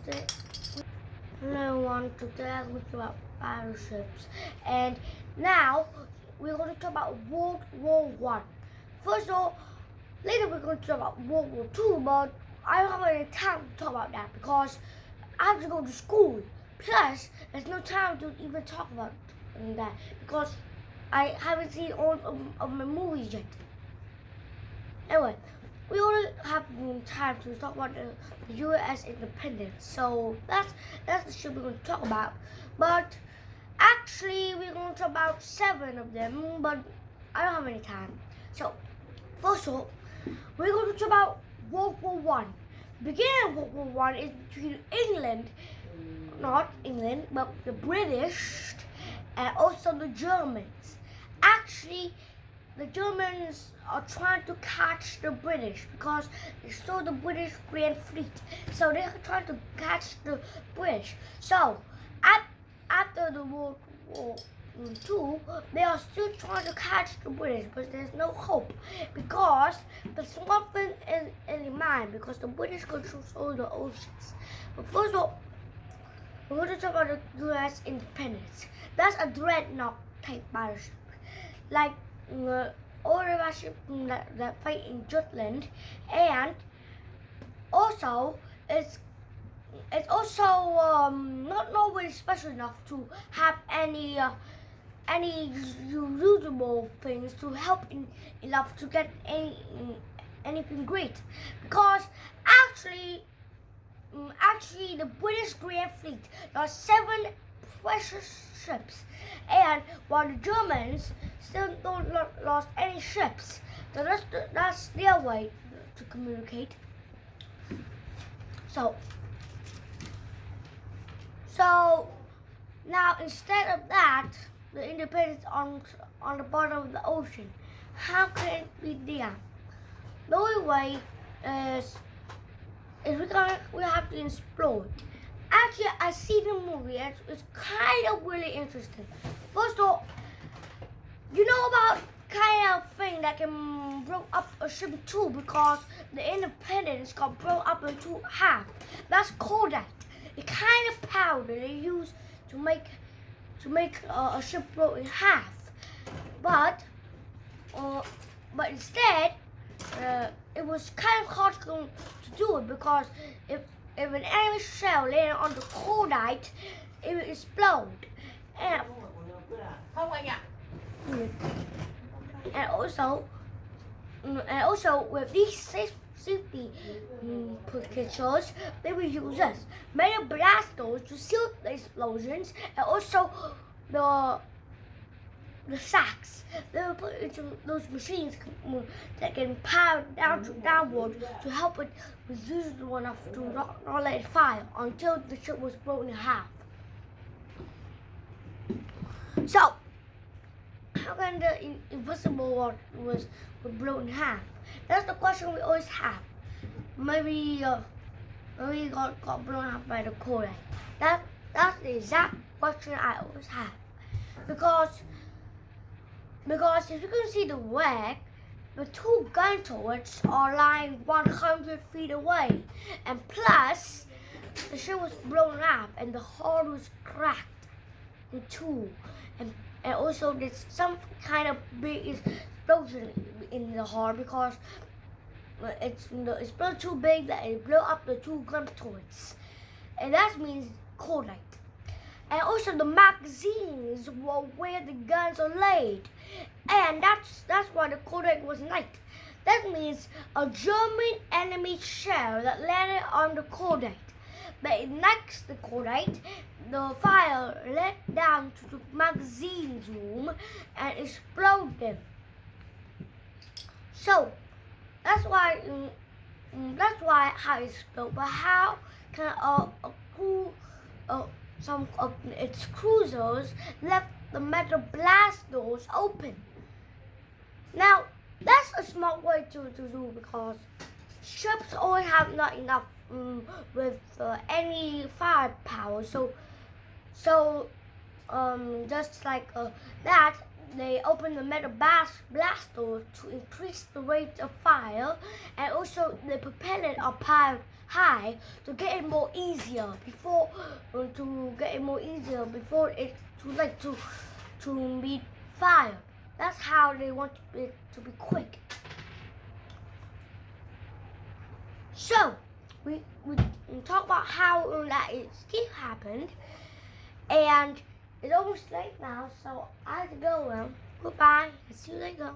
Today I'm going to talk about battleships, and now we're going to talk about World War One. First of all, later we're going to talk about World War Two, but I don't have any time to talk about that because I have to go to school. Plus, there's no time to even talk about that because I haven't seen all of my movies yet. Anyway, we only have time to talk about the U.S. independence, so that's the shit we're going to talk about. But actually, we're going to talk about 7 of them, but I don't have any time. So first of all, we're going to talk about World War One. The beginning of World War One is between England, not England, but the British and also the Germans. Actually, the Germans are trying to catch the British because they stole the British Grand Fleet. So they're trying to catch the British. So after the World War II, they are still trying to catch the British, but there's no hope because there's one thing in mind because the British control all the oceans. But first of all, we're going to talk about the U.S. independence. That's a dreadnought type battleship, like all the battleships that fight in Jutland, and also it's also not really special enough to have any usable things to help enough to get anything great, because actually the British Grand Fleet lost 7 precious ships, and while the Germans still don't lost any ships. So that's their way to communicate. So now instead of that, the independence on the bottom of the ocean. How can it be there? The only way is we have to explore. Actually, I see the movie and it's kind of really interesting. First of all, you know about kind of thing that can blow up a ship too, because the independence got blown up into half. That's cordite. The kind of powder they use to make a ship blow in half. But instead, it was kind of hard to do it because if an enemy shell landed on the cordite, it would explode. And also with these safety precautions, they will use us metal blasters to seal the explosions, and also the sacks they will put into those machines that can power downward to help it was usable enough to not let it fire until the ship was blown in half. So how can the invisible one was blown in half? That's the question we always have. Maybe got blown up by the cordite. That's the exact question I always have. Because if you can see the wreck, the 2 gun turrets are lying 100 feet away, and plus the ship was blown up and the hull was cracked in 2, and also there's some kind of big explosion in the hull because it's blown too big that it blew up the 2 gun turrets, and that means cordite. And also the magazines were where the guns are laid, and that's why the cordite was light. That means a German enemy shell that landed on the cordite, but it ignites the cordite. The fire led down to the magazines room and exploded them. So that's why how it exploded. But how can some of its cruisers left the metal blast doors open? Now that's a smart way to do, because ships always have not enough with any firepower. So just like that, they open the metal blast door to increase the rate of fire, and also the propellant are powered high to get it more easier before it's too late to be fired. That's how they want it to be quick. So we talk about how that escape happened, and it's almost late now, so I have to go. Goodbye, and see you later.